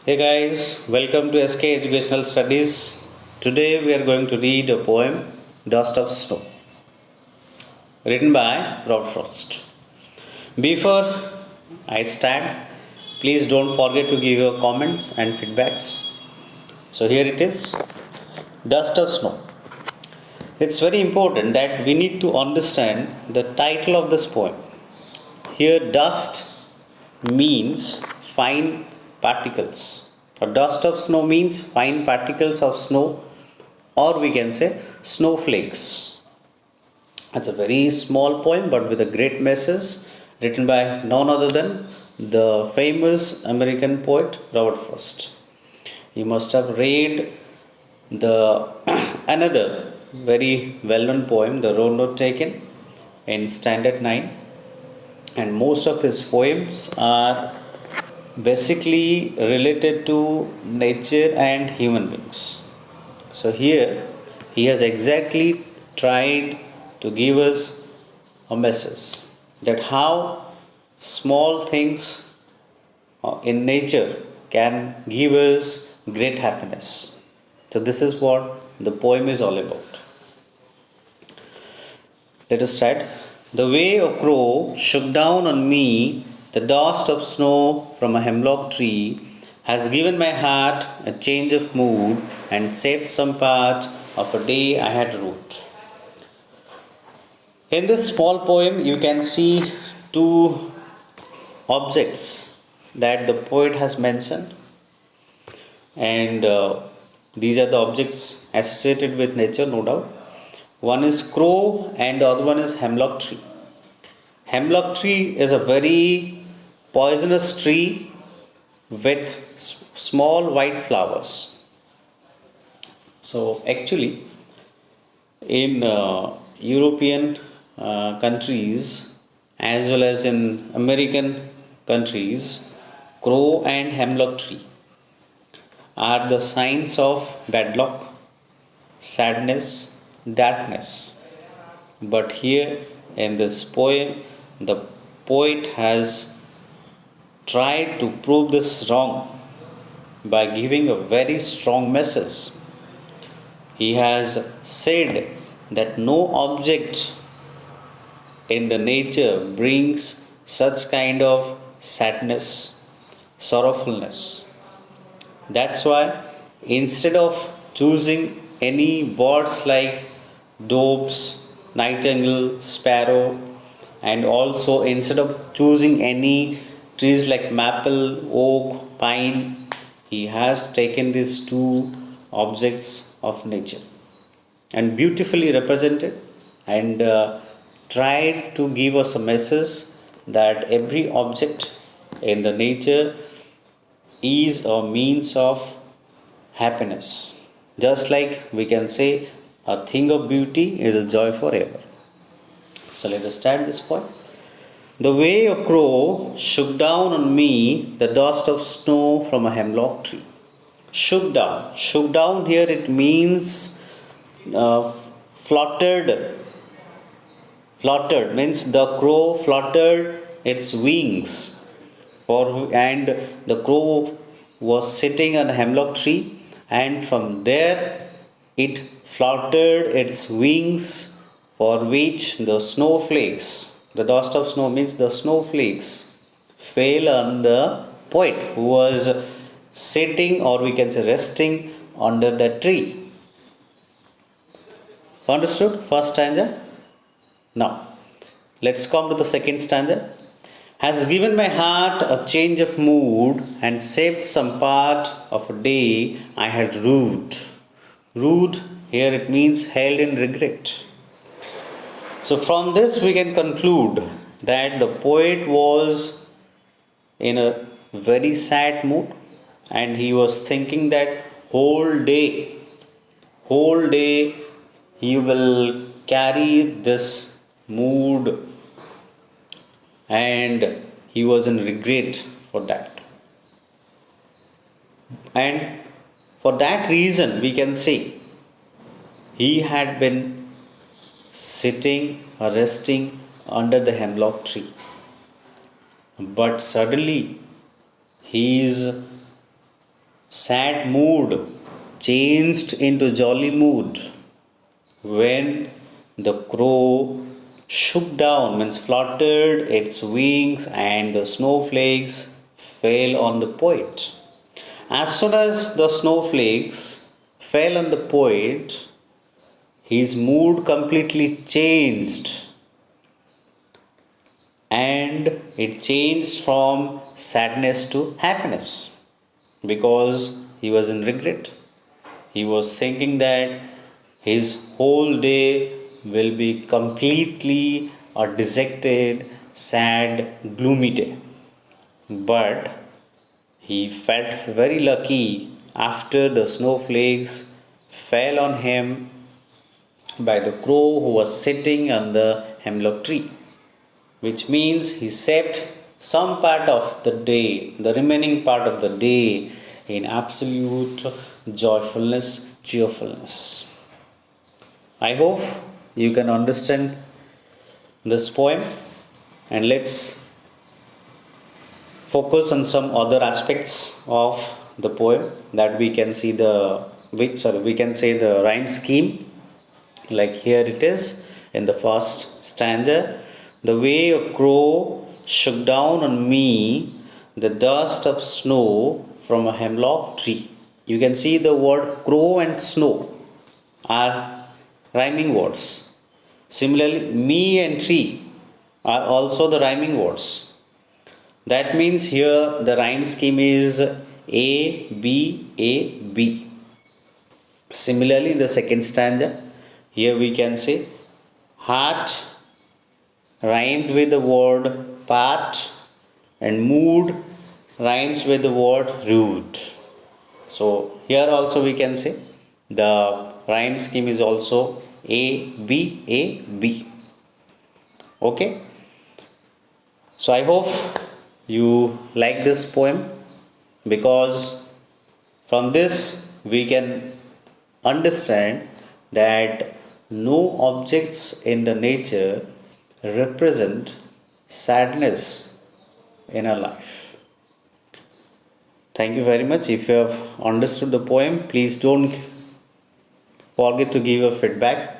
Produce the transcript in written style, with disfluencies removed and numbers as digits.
Hey guys, welcome to SK Educational Studies. Today we are going to read a poem, Dust of Snow, written by Robert Frost. Before I start, please don't forget to give your comments and feedbacks. So here it is, Dust of Snow. It's very important that we need to understand the title of this poem. Here, dust means fine particles. A dust of snow means fine particles of snow, or we can say snowflakes. It's a very small poem but with a great message, written by none other than the famous American poet Robert Frost. You must have read the another very well-known poem, The Road Not Taken, in Standard 9, and most of his poems are basically related to nature and human beings. So here he has exactly tried to give us a message that how small things in nature can give us great happiness. So this is what the poem is all about. Let us start. The way a crow shook down on me the dust of snow from a hemlock tree has given my heart a change of mood and saved some part of a day I had wrote. In this small poem, you can see two objects that the poet has mentioned, and these are the objects associated with nature, no doubt. One is crow, and the other one is hemlock tree. Hemlock tree is a very poisonous tree with small white flowers. So, actually, in European countries as well as in American countries, crow and hemlock tree are the signs of bad luck, sadness, darkness. But here in this poem, the poet has tried to prove this wrong by giving a very strong message. He has said that no object in the nature brings such kind of sadness, sorrowfulness. That's why instead of choosing any birds like doves, nightingale, sparrow, and also instead of choosing any trees like maple, oak, pine, he has taken these two objects of nature and beautifully represented and tried to give us a message that every object in the nature is a means of happiness. Just like we can say, a thing of beauty is a joy forever. So let us start this point. The way a crow shook down on me the dust of snow from a hemlock tree. Shook down. Shook down here it means fluttered. Fluttered means the crow fluttered its wings, and the crow was sitting on a hemlock tree, and from there it fluttered its wings, for which the snowflakes, the dust of snow means the snowflakes, fell on the poet who was sitting, or we can say resting, under the tree. Understood? First stanza. Now, let's come to the second stanza. Has given my heart a change of mood and saved some part of a day I had rued. Rued, here it means held in regret. So, from this, we can conclude that the poet was in a very sad mood and he was thinking that whole day he will carry this mood, and he was in regret for that. And for that reason, we can say he had been sitting or resting under the hemlock tree. But suddenly, his sad mood changed into jolly mood when the crow shook down, means fluttered its wings, and the snowflakes fell on the poet. As soon as the snowflakes fell on the poet, his mood completely changed, and it changed from sadness to happiness because he was in regret. He was thinking that his whole day will be completely a dejected, sad, gloomy day. But he felt very lucky after the snowflakes fell on him by the crow who was sitting on the hemlock tree, which means he saved some part of the day, the remaining part of the day, in absolute joyfulness, cheerfulness. I hope you can understand this poem, and let's focus on some other aspects of the poem that we can see the we can say the rhyme scheme. Like here it is in the first stanza: the way a crow shook down on me the dust of snow from a hemlock tree. You can see the word crow and snow are rhyming words. Similarly, me and tree are also the rhyming words. That means here the rhyme scheme is A B A B. Similarly, the second stanza, here we can say heart rhymed with the word part, and mood rhymes with the word rude. So here also we can say the rhyme scheme is also A B A B. Okay. So I hope you like this poem, because from this we can understand that no objects in the nature represent sadness in our life. Thank you very much. If you have understood the poem, please don't forget to give your feedback.